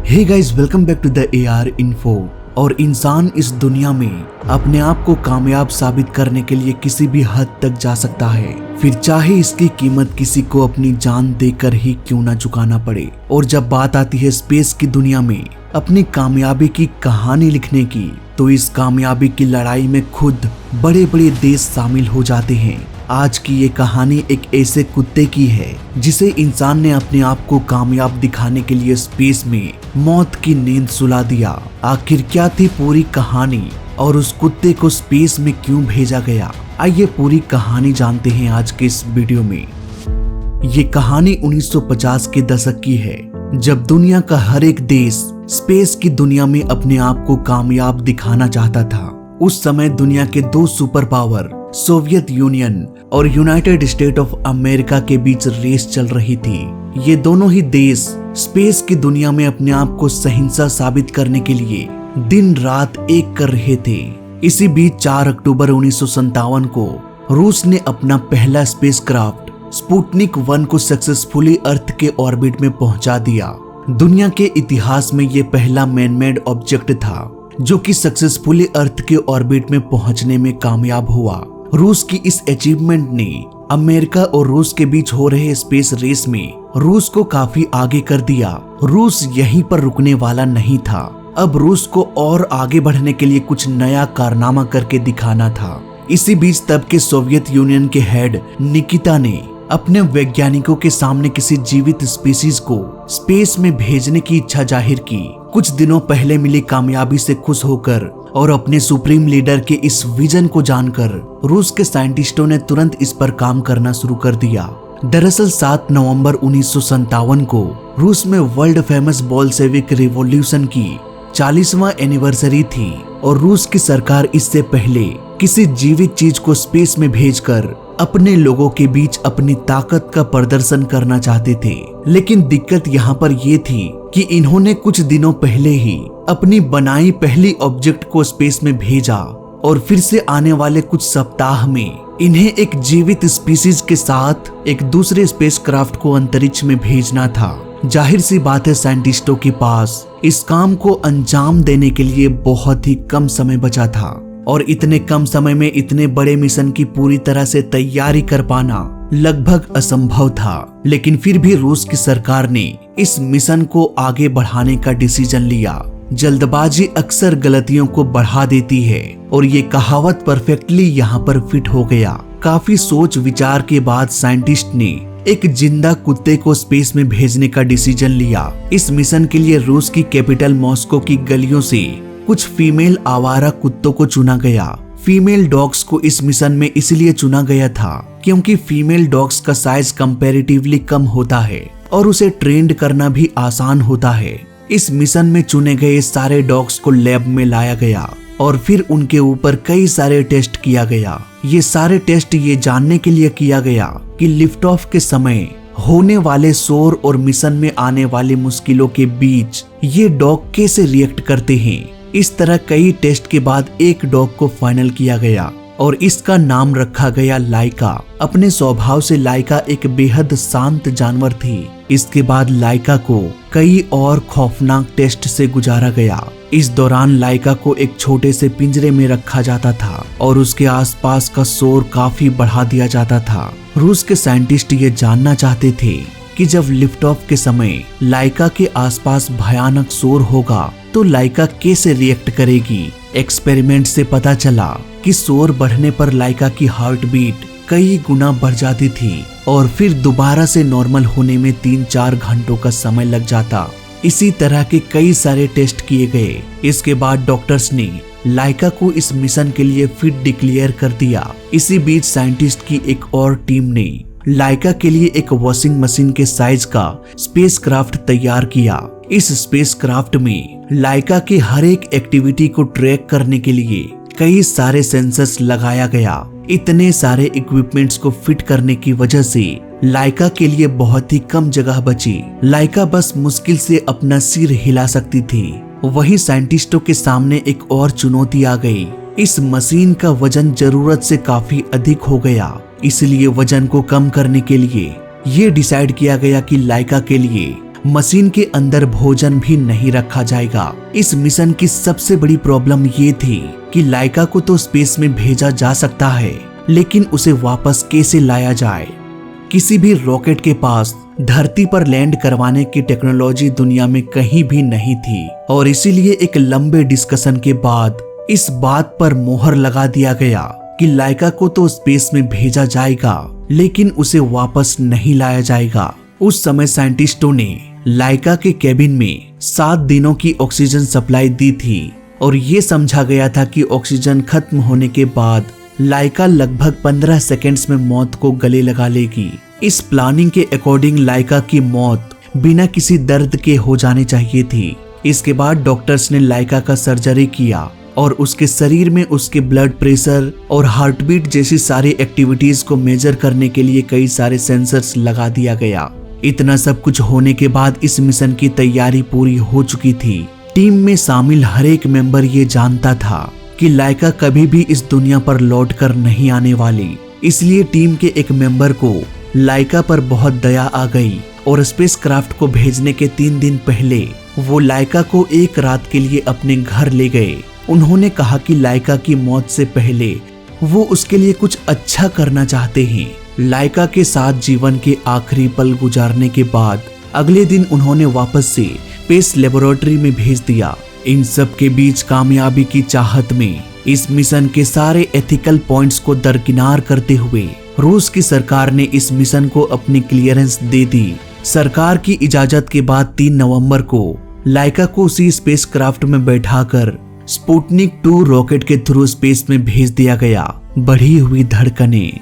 Hey guys, welcome back to the AR info. और इंसान इस दुनिया में अपने आप को कामयाब साबित करने के लिए किसी भी हद तक जा सकता है, फिर चाहे इसकी कीमत किसी को अपनी जान देकर ही क्यों ना चुकाना पड़े। और जब बात आती है स्पेस की दुनिया में अपनी कामयाबी की कहानी लिखने की, तो इस कामयाबी की लड़ाई में खुद बड़े बड़े देश शामिल हो जाते हैं। आज की ये कहानी एक ऐसे कुत्ते की है जिसे इंसान ने अपने आप को कामयाब दिखाने के लिए स्पेस में मौत की नींद सुला दिया। आखिर क्या थी पूरी कहानी और उस कुत्ते को स्पेस में क्यों भेजा गया? आइए पूरी कहानी जानते हैं आज के इस वीडियो में। ये कहानी 1950 के दशक की है, जब दुनिया का हर एक देश स्पेस की दुनिया में अपने आप को कामयाब दिखाना चाहता था। उस समय दुनिया के दो सुपर पावर सोवियत यूनियन और यूनाइटेड स्टेट ऑफ अमेरिका के बीच रेस चल रही थी। ये दोनों ही देश स्पेस की दुनिया में अपने आप को शहंशाह साबित करने के लिए दिन रात एक कर रहे थे। इसी बीच 4 अक्टूबर 1957 को रूस ने अपना पहला स्पेसक्राफ्ट स्पुतनिक 1 को सक्सेसफुली अर्थ के ऑर्बिट में पहुंचा दिया। दुनिया के इतिहास में ये पहला मैनमेड ऑब्जेक्ट था जो कि सक्सेसफुली अर्थ के ऑर्बिट में पहुंचने में कामयाब हुआ। रूस की इस अचीवमेंट ने अमेरिका और रूस के बीच हो रहे स्पेस रेस में रूस को काफी आगे कर दिया। रूस यहीं पर रुकने वाला नहीं था, अब रूस को और आगे बढ़ने के लिए कुछ नया कारनामा करके दिखाना था। इसी बीच तब के सोवियत यूनियन के हेड निकिता ने अपने वैज्ञानिकों के सामने किसी जीवित स्पीसीज को स्पेस में भेजने की इच्छा जाहिर की। कुछ दिनों पहले मिली कामयाबी से खुश होकर और अपने सुप्रीम लीडर के इस विजन को जानकर रूस के साइंटिस्टों ने तुरंत इस पर काम करना शुरू कर दिया। दरअसल 7 नवंबर 1957 को रूस में वर्ल्ड फेमस बोल्शेविक रिवॉल्यूशन की 40वां एनिवर्सरी थी और रूस की सरकार इससे पहले किसी जीवित चीज को स्पेस में भेजकर अपने लोगों के बीच अपनी ताकत का प्रदर्शन करना चाहते थे। लेकिन दिक्कत यहाँ पर ये थी कि इन्होंने कुछ दिनों पहले ही अपनी बनाई पहली ऑब्जेक्ट को स्पेस में भेजा और फिर से आने वाले कुछ सप्ताह में इन्हें एक जीवित स्पीसीज के साथ एक दूसरे स्पेसक्राफ्ट को अंतरिक्ष में भेजना था। जाहिर सी बात है, साइंटिस्टों के पास इस काम को अंजाम देने के लिए बहुत ही कम समय बचा था और इतने कम समय में इतने बड़े मिशन की पूरी तरह से तैयारी कर पाना लगभग असंभव था। लेकिन फिर भी रूस की सरकार ने इस मिशन को आगे बढ़ाने का डिसीजन लिया। जल्दबाजी अक्सर गलतियों को बढ़ा देती है और ये कहावत परफेक्टली यहाँ पर फिट हो गया। काफी सोच विचार के बाद साइंटिस्ट ने एक जिंदा कुत्ते को स्पेस में भेजने का डिसीजन लिया। इस मिशन के लिए रूस की कैपिटल मॉस्को की गलियों से कुछ फीमेल आवारा कुत्तों को चुना गया। फीमेल डॉग्स को इस मिशन में इसलिए चुना गया था क्योंकि फीमेल डॉग्स का साइज कंपैरेटिवली कम होता है और उसे ट्रेंड करना भी आसान होता है। इस मिशन में चुने गए सारे डॉग्स को लैब में लाया गया और फिर उनके ऊपर कई सारे टेस्ट किया गया। ये सारे टेस्ट ये जानने के लिए किया गया कि लिफ्ट ऑफ के समय होने वाले शोर और मिशन में आने वाली मुश्किलों के बीच ये डॉग कैसे रिएक्ट करते हैं। इस तरह कई टेस्ट के बाद एक डॉग को फाइनल किया गया और इसका नाम रखा गया लाइका। अपने स्वभाव से लाइका एक बेहद शांत जानवर थी। इसके बाद लाइका को कई और खौफनाक टेस्ट से गुजारा गया। इस दौरान लाइका को एक छोटे से पिंजरे में रखा जाता था और उसके आसपास का शोर काफी बढ़ा दिया जाता था। रूस के साइंटिस्ट ये जानना चाहते थे कि जब लिफ्ट ऑफ के समय लाइका के आसपास भयानक शोर होगा तो लाइका कैसे रिएक्ट करेगी। एक्सपेरिमेंट से पता चला कि शोर बढ़ने पर लाइका की हार्ट बीट कई गुना बढ़ जाती थी और फिर दोबारा से नॉर्मल होने में 3-4 घंटों का समय लग जाता। इसी तरह के कई सारे टेस्ट किए गए। इसके बाद डॉक्टर्स ने लाइका को इस मिशन के लिए फिट डिक्लेयर कर दिया। इसी बीच साइंटिस्ट की एक और टीम ने लाइका के लिए एक वॉशिंग मशीन के साइज का स्पेसक्राफ्ट तैयार किया। इस स्पेसक्राफ्ट में लाइका के हर एक एक्टिविटी को ट्रैक करने के लिए कई सारे सेंसर्स लगाया गया। इतने इक्विपमेंट्स इक्विपमेंट्स को फिट करने की वजह से लाइका के लिए बहुत ही कम जगह बची। लाइका बस मुश्किल से अपना सिर हिला सकती थी। वहीं साइंटिस्टों के सामने एक और चुनौती आ गई। इस मशीन का वजन जरूरत से काफी अधिक हो गया, इसलिए वजन को कम करने के लिए ये डिसाइड किया गया कि लाइका के लिए मशीन के अंदर भोजन भी नहीं रखा जाएगा। इस मिशन की सबसे बड़ी प्रॉब्लम ये थी कि लाइका को तो स्पेस में भेजा जा सकता है, लेकिन उसे वापस कैसे लाया जाए। किसी भी रॉकेट के पास धरती पर लैंड करवाने की टेक्नोलॉजी दुनिया में कहीं भी नहीं थी, और इसीलिए एक लंबे डिस्कशन के बाद इस बात पर मोहर लगा दिया गया कि लाइका को तो स्पेस में भेजा जाएगा, लेकिन उसे वापस नहीं लाया जाएगा। उस समय साइंटिस्टों ने लाइका के केबिन में 7 दिनों की ऑक्सीजन सप्लाई दी थी, और ये समझा गया था कि ऑक्सीजन खत्म होने के बाद लाइका लगभग 15 सेकंड्स में मौत को गले लगा लेगी। इस प्लानिंग के अकॉर्डिंग लाइका की मौत बिना किसी दर्द के हो जानी चाहिए थी। इसके बाद डॉक्टर्स ने लाइका का सर्जरी किया और उसके शरीर में उसके ब्लड प्रेशर और हार्टबीट जैसी सारी एक्टिविटीज को मेजर करने के लिए कई सारे सेंसर्स लगा दिया गया। इतना सब कुछ होने के बाद इस मिशन की तैयारी पूरी हो चुकी थी। टीम में शामिल हर एक मेंबर ये जानता था कि लाइका कभी भी इस दुनिया पर लौट कर नहीं आने वाली, इसलिए टीम के एक मेंबर को लाइका पर बहुत दया आ गई और स्पेसक्राफ्ट को भेजने के 3 दिन पहले वो लाइका को एक रात के लिए अपने घर ले गए। उन्होंने कहा कि लाइका की मौत से पहले वो उसके लिए कुछ अच्छा करना चाहते हैं। लाइका के साथ जीवन के आखिरी पल गुजारने के बाद अगले दिन उन्होंने वापस से स्पेस लेबोरेटरी में भेज दिया। इन सब के बीच कामयाबी की चाहत में इस मिशन के सारे एथिकल पॉइंट्स को दरकिनार करते हुए रूस की सरकार ने इस मिशन को अपनी क्लियरेंस दे दी। सरकार की इजाजत के बाद 3 नवंबर को लाइका को उसी स्पेसक्राफ्ट में बैठाकर स्पुतनिक 2 रॉकेट के थ्रू स्पेस में भेज दिया गया। बढ़ी हुई धड़कनें,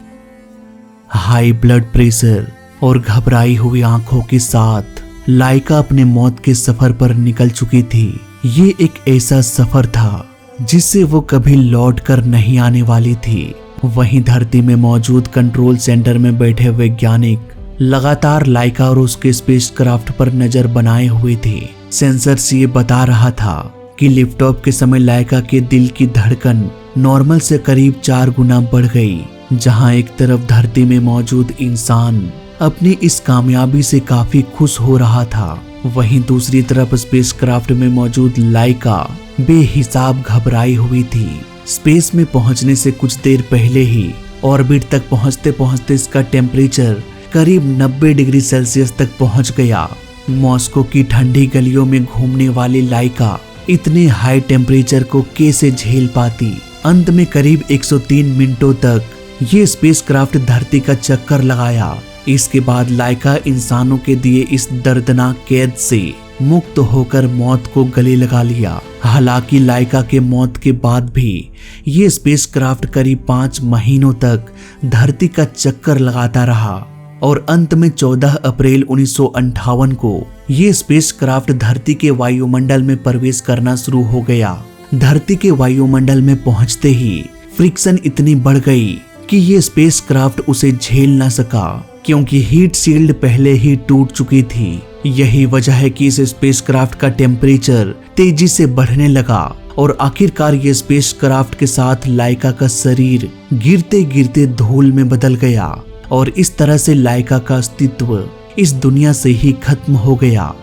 हाई ब्लड प्रेशर और घबराई हुई आंखों के साथ लाइका अपने मौत के सफर पर निकल चुकी थी। ये एक ऐसा सफर था जिससे वो कभी लौट कर नहीं आने वाली थी। वहीं धरती में मौजूद कंट्रोल सेंटर में बैठे वैज्ञानिक लगातार लाइका और उसके स्पेसक्राफ्ट पर नजर बनाए हुए थे। सेंसर्स ये बता रहा था कि लिफ्ट ऑफ के समय लाइका के दिल की धड़कन नॉर्मल से करीब 4 गुना बढ़ गई। जहां एक तरफ धरती में मौजूद इंसान अपनी इस कामयाबी से काफी खुश हो रहा था, वहीं दूसरी तरफ स्पेसक्राफ्ट में मौजूद लाइका बेहिसाब घबराई हुई थी। स्पेस में पहुंचने से कुछ देर पहले ही ऑर्बिट तक पहुंचते पहुंचते इसका टेम्परेचर करीब 90 डिग्री सेल्सियस तक पहुंच गया। मॉस्को की ठंडी गलियों में घूमने वाली लाइका इतने हाई टेम्परेचर को कैसे झेल पाती। अंत में करीब 103 मिनटों तक ये स्पेसक्राफ्ट धरती का चक्कर लगाया। इसके बाद लाइका इंसानों के दिए इस दर्दनाक कैद से मुक्त होकर मौत को गले लगा लिया। हालांकि लाइका के मौत के बाद भी ये स्पेसक्राफ्ट करीब 5 महीनों तक धरती का चक्कर लगाता रहा और अंत में 14 अप्रैल 1958 को ये स्पेसक्राफ्ट धरती के वायुमंडल में प्रवेश करना शुरू हो गया। धरती के वायुमंडल में पहुंचते ही फ्रिक्शन इतनी बढ़ गई कि ये स्पेसक्राफ्ट उसे झेल न सका, क्योंकि हीट शील्ड पहले ही टूट चुकी थी। यही वजह है कि इस स्पेसक्राफ्ट का टेम्परेचर तेजी से बढ़ने लगा और आखिरकार ये स्पेसक्राफ्ट के साथ लाइका का शरीर गिरते गिरते धूल में बदल गया और इस तरह से लाइका का अस्तित्व इस दुनिया से ही खत्म हो गया।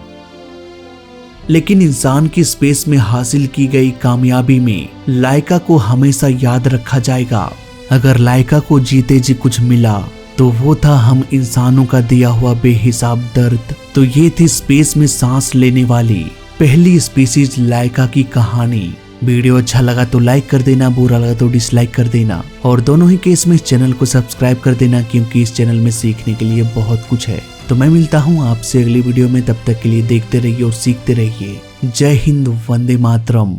लेकिन इंसान की स्पेस में हासिल की गई कामयाबी में लाइका को हमेशा याद रखा जाएगा। अगर लाइका को जीते जी कुछ मिला तो वो था हम इंसानों का दिया हुआ बेहिसाब दर्द। तो ये थी स्पेस में सांस लेने वाली पहली स्पीसीज लाइका की कहानी। वीडियो अच्छा लगा तो लाइक कर देना, बुरा लगा तो डिसलाइक कर देना, और दोनों ही केस में इस चैनल को सब्सक्राइब कर देना, क्योंकि इस चैनल में सीखने के लिए बहुत कुछ है। तो मैं मिलता हूँ आपसे अगली वीडियो में, तब तक के लिए देखते रहिए और सीखते रहिए। जय हिंद, वंदे मातरम।